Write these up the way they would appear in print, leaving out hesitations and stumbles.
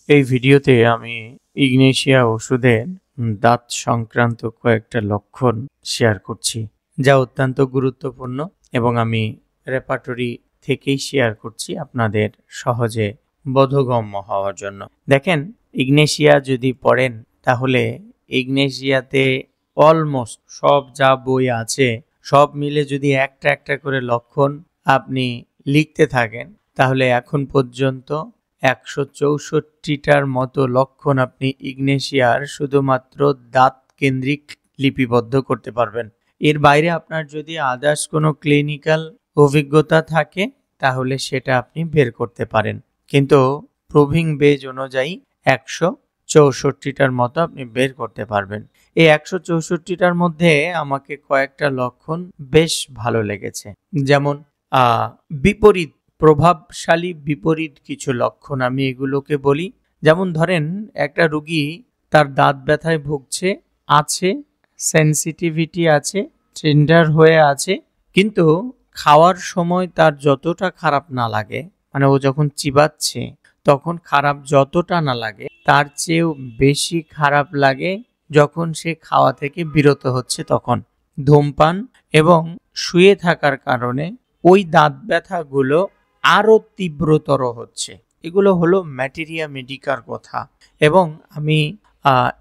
এই ভিডিওতে আমি ইগনেশিয়া ওষুধের দাঁত সংক্রান্ত কয়েকটা লক্ষণ শেয়ার করছি, যা অত্যন্ত গুরুত্বপূর্ণ এবং আমি রেপার্টরি থেকেই শেয়ার করছি আপনাদের সহজে বোধগম্য হওয়ার জন্য। দেখেন, ইগনেশিয়া যদি পড়েন তাহলে ইগনেশিয়াতে অলমোস্ট সব যা বই আছে সব মিলে যদি একটা একটা করে লক্ষণ আপনি লিখতে থাকেন তাহলে এখন পর্যন্ত 164টার মতো লক্ষণ আপনি ইগনেশিয়ার শুধুমাত্র দাঁত কেন্দ্রিক লিপিবদ্ধ করতে পারবেন। এর বাইরে আপনার যদি আদার্স কোনো ক্লিনিক্যাল অভিজ্ঞতা থাকে তাহলে সেটা আপনি বের করতে পারেন, কিন্তু প্রুভিং বেজ অনুযায়ী 164টার মতো আপনি বের করতে পারবেন। এই 164টার মধ্যে আমাকে কয়েকটা লক্ষণ বেশ ভালো লেগেছে, যেমন বিপরীত প্রভাবশালী বিপরীত কিছু লক্ষণ আমি এগুলোকে বলি। যেমন ধরেন, একটা রুগী তার দাঁত ব্যথায় ভুগছে, আছে সেন্সিটিভিটি আছে, টেন্ডার হয়ে আছে, কিন্তু খাওয়ার সময় তার যতটা খারাপ না লাগে, মানে ও যখন চিবাচ্ছে তখন খারাপ যতটা না লাগে তার চেয়েও বেশি খারাপ লাগে যখন সে খাওয়া থেকে বিরত হচ্ছে তখন। ধূমপান এবং শুয়ে থাকার কারণে ওই দাঁত ব্যথাগুলো আরও তীব্রতর হচ্ছে। এগুলো হলো ম্যাটেরিয়া মেডিকার কথা। এবং আমি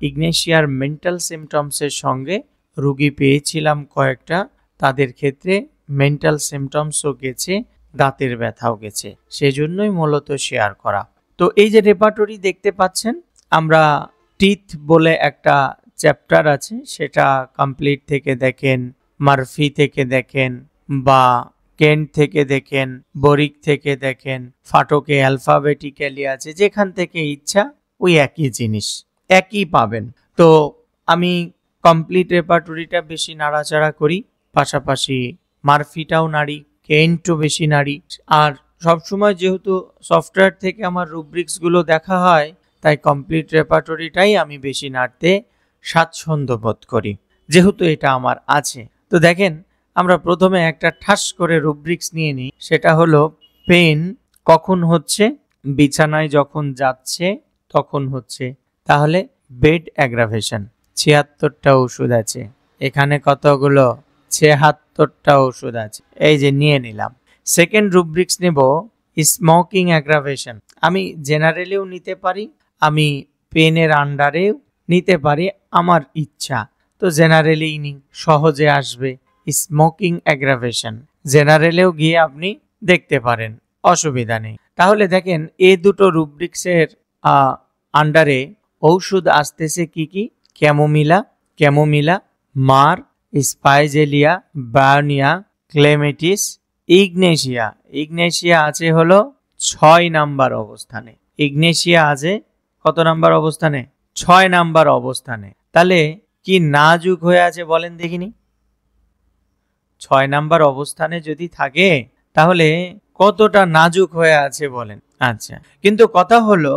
ইগনেশিয়ার মেন্টাল সিমটমসের সঙ্গে রুগী পেয়েছিলাম কয়েকটা, তাদের ক্ষেত্রে মেন্টাল সিমটমসও গেছে, দাঁতের ব্যথাও গেছে, সেজন্যই মূলত শেয়ার করা। তো এই যে রেপার্টরি দেখতে পাচ্ছেন, আমরা টিথ বলে একটা চ্যাপ্টার আছে, সেটা কমপ্লিট থেকে দেখেন, মার্ফি থেকে দেখেন, বা কেন্ট থেকে দেখেন, বরিক থেকে দেখেন, ফাটকে অ্যালফাবেটিক্যালি আছে, যেখান থেকে ইচ্ছা ওই একই জিনিস একই পাবেন। তো আমি কমপ্লিট রেপার্টরিটা বেশি নাড়াচাড়া করি, পাশাপাশি মার্ফিটাও নাড়ি, কেন্টও বেশি নাড়ি। আর সবসময় যেহেতু সফটওয়্যার থেকে আমার রুব্রিক্সগুলো দেখা হয়, তাই কমপ্লিট রেপার্টরিটাই আমি বেশি নাড়তে স্বাচ্ছন্দ্য বোধ করি, যেহেতু এটা আমার আছে। তো দেখেন, আমরা প্রথমে একটা ঠাস করে রুব্রিক্স নিয়ে নিই, সেটা হলো পেন কখন হচ্ছে, বিছানায় যখন যাচ্ছে তখন হচ্ছে। তাহলে বেড অ্যাগ্রাভেশন, 76টা ওষুধ আছে এখানে, কতগুলো 76টা ওষুধ আছে, এই যে নিয়ে নিলাম। সেকেন্ড রুব্রিক্স নেব স্মোকিং অ্যাগ্রাভেশন। আমি জেনারেলিও নিতে পারি, আমি পেনের আন্ডারেও নিতে পারি, আমার ইচ্ছা। তো জেনারেলি নিই, সহজে আসবে। স্মোকিং অ্যাগ্রাভেশন জেনারেলেও গিয়ে আপনি দেখতে পারেন, অসুবিধা নেই। তাহলে দেখেন, এই দুটো রুব্রিক্সের আন্ডারে ঔষধ আসতেছে কি কি? ক্যামোমিলা, মার, স্পাইজেলিয়া, বার্নিয়া, ক্লেমেটিস, ইগনেশিয়া আছে হলো 6 নাম্বার অবস্থানে। ইগনেশিয়া আছে কত নাম্বার অবস্থানে? 6 নাম্বার অবস্থানে। তাহলে কি নাজুক হয়ে আছে বলেন দেখিনি? 6 নাম্বার অবস্থানে যদি থাকে তাহলে কতটা নাজুক হয়ে আছে বলেন। আচ্ছা, কিন্তু কথা হলো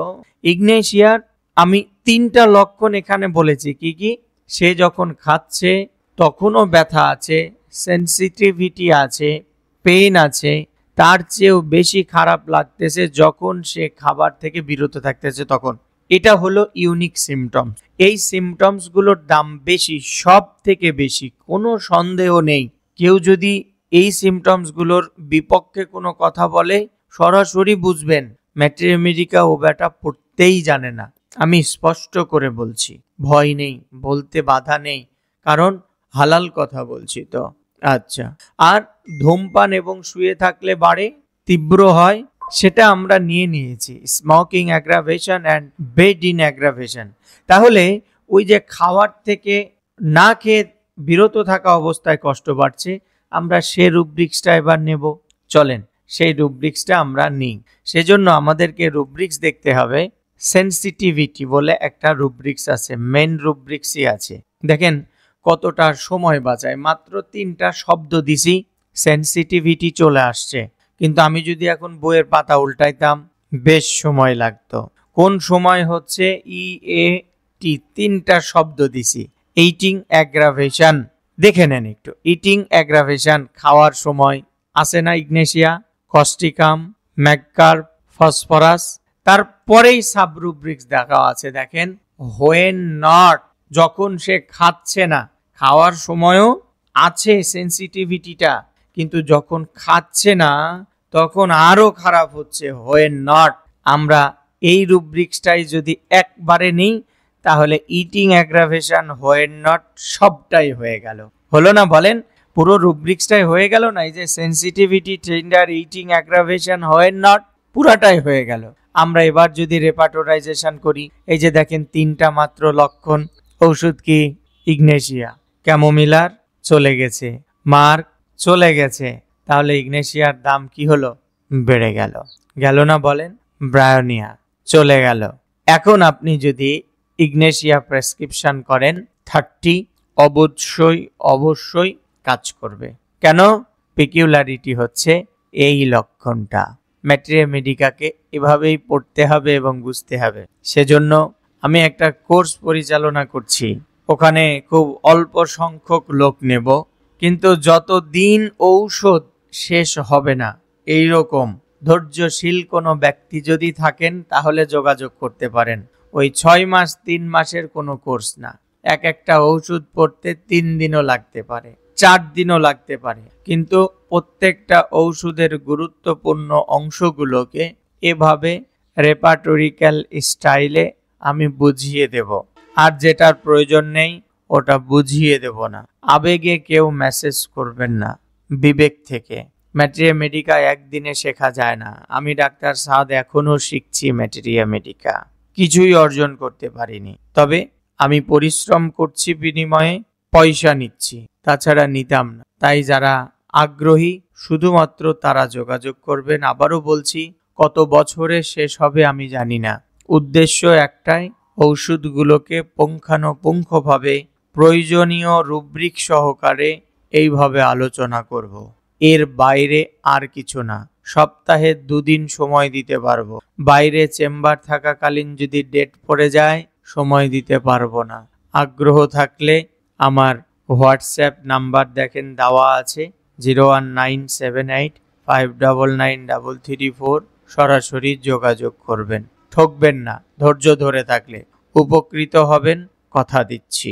ইগনেশিয়ার আমি 3টা লক্ষণ এখানে বলেছি কি কি? সে যখন খাচ্ছে তখনও ব্যথা আছে, সেন্সিটিভিটি আছে, পেইন আছে, তার চেয়েও বেশি খারাপ লাগতেছে যখন সে খাবার থেকে বিরত থাকতেছে তখন। এটা হলো ইউনিক সিমটমস। এই সিমটমসগুলোর দাম বেশি, সব থেকে বেশি, কোনো সন্দেহ নেই। কেউ যদি এই সিমটমসগুলোর বিপক্ষে কোনো কথা বলে সরাসরি বুঝবেন ম্যাটেরিয়া মেডিকা ও ব্যাটা পড়তেই জানে না। আমি স্পষ্ট করে বলছি, ভয় নেই, বলতে বাধা নেই, কারণ হালাল কথা বলছি তো। আচ্ছা, আর ধূমপান এবং শুয়ে থাকলে বাড়ে, তীব্র হয়, সেটা আমরা নিয়েছি, smoking aggravation and bed in aggravation. তাহলে ওই যে খাওয়ার থেকে না খেয়ে বিরত থাকা অবস্থায় কষ্ট বাড়ছে, আমরা সে রুব্রিক্সটা এবার নেব। চলেন সেই রুব্রিক্সটা আমরা নিই। সেজন্য আমাদেরকে রুব্রিক্স দেখতে হবে। সেন্সিটিভিটি বলে একটা রুব্রিক্স আছে, মেন রুব্রিক্সই আছে। দেখেন কতটা সময় বাঁচায়, মাত্র 3টা শব্দ দিছি, সেন্সিটিভিটি চলে আসছে। কিন্তু আমি যদি এখন বইয়ের পাতা উল্টাইতাম বেশ সময় লাগতো। কোন সময় হচ্ছে? EAT, 3টা শব্দ দিছি। ইটিং অ্যাগ্রাভেশন, দেখে নেন একটু। ইটিং অ্যাগ্রাভেশন, খাওয়ার সময় আছে না ইগনেশিয়া, কস্টিকাম, ম্যাককার্ব, ফসফরাস। তারপরেই সাব রুব্রিক্স দেখা আছে, দেখেন হোয়েন নট, যখন সে খাচ্ছে না, খাওয়ার সময়ও আছে সেন্সিটিভিটিটা, কিন্তু যখন খাচ্ছে না তখন আরো খারাপ হচ্ছে, হোয়েন নট। আমরা এই রুব্রিক্সটাই যদি একবারে নিই তাহলে ইটিং অ্যাগ্রাভেশন, হোয়েন নট সবটাই হয়ে গেল, হলো না বলেন? পুরো রুব্রিক্সটাই হয়ে গেল না? এই যে sensitivity, tender, eating aggravation, when not, পুরাটাই হয়ে গেল। আমরা এবার যদি রেপার্টোরাইজেশন করি, এই যে দেখেন 3টা মাত্র লক্ষণ। ওষুধ কি? ইগনেশিয়া। ক্যামোমিলার চলে গেছে, মার্ক চলে গেছে, তাহলে ইগনেশিয়ার দাম কি হলো? বেড়ে গেল, গেল না বলেন? ব্রায়োনিয়া চলে গেল। এখন আপনি যদি ইগনেশিয়া প্রেসক্রিপশন করেন 30, অবশ্যই অবশ্যই কাজ করবে। কেন? পেকিউলারিটি হচ্ছে এই লক্ষণটা। ম্যাটেরিয়া মেডিকাকে এভাবেই পড়তে হবে এবং বুঝতে হবে। সেজন্য আমি একটা কোর্স পরিচালনা করছি, ওখানে খুব অল্প সংখ্যক লোক নেব, কিন্তু যতদিন ঔষধ শেষ হবে না এইরকম ধৈর্যশীল কোনো ব্যক্তি যদি থাকেন তাহলে যোগাযোগ করতে পারেন। ওই 6 মাস 3 মাসের কোনো কোর্স না, একটা ওষুধ পড়তে 3 দিনও লাগতে পারে, 4 দিনও লাগতে পারে, কিন্তু প্রত্যেকটা ঔষধের গুরুত্বপূর্ণ অংশগুলোকে এভাবে রেপার্টোরিক্যাল স্টাইলে আমি বুঝিয়ে দেব। আর যেটার প্রয়োজন নেই ওটা বুঝিয়ে দেব না। আবেগে কেউ মেসেজ করবেন না, বিবেক থেকে। ম্যাটেরিয়া মেডিকা একদিনে শেখা যায় না। আমি ডাক্তার সাদ এখনো শিখছি ম্যাটেরিয়া মেডিকা, কিছুই অর্জন করতে পারিনি, তবে আমি পরিশ্রম করছি, বিনিময়ে পয়সা নিচ্ছি, তাছাড়া নিতাম না। তাই যারা আগ্রহী শুধুমাত্র তারা যোগাযোগ করবেন। আবারও বলছি, কত বছরে শেষ হবে আমি জানি না, উদ্দেশ্য একটাই, ঔষধগুলোকে পুঙ্খানুপুঙ্খভাবে প্রয়োজনীয় রুব্রিক সহকারে এইভাবে আলোচনা করব। এর বাইরে আর কিছু না। সপ্তাহে 2 দিন সময় দিতে পারবো, বাইরে চেম্বার থাকাকালীন যদি ডেট পড়ে যায় সময় দিতে পারবো না। আগ্রহ থাকলে আমার হোয়াটসঅ্যাপ নাম্বার দেখেন দেওয়া আছে, 01978599334, সরাসরি যোগাযোগ করবেন। ঠকবেন না, ধৈর্য ধরে থাকলে উপকৃত হবেন, কথা দিচ্ছি।